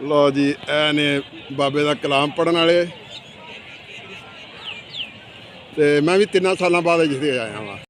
लो जी ए ने बाबे का कलाम पढ़न वाले ते मैं भी 3 साल बाद जिथे आया वा।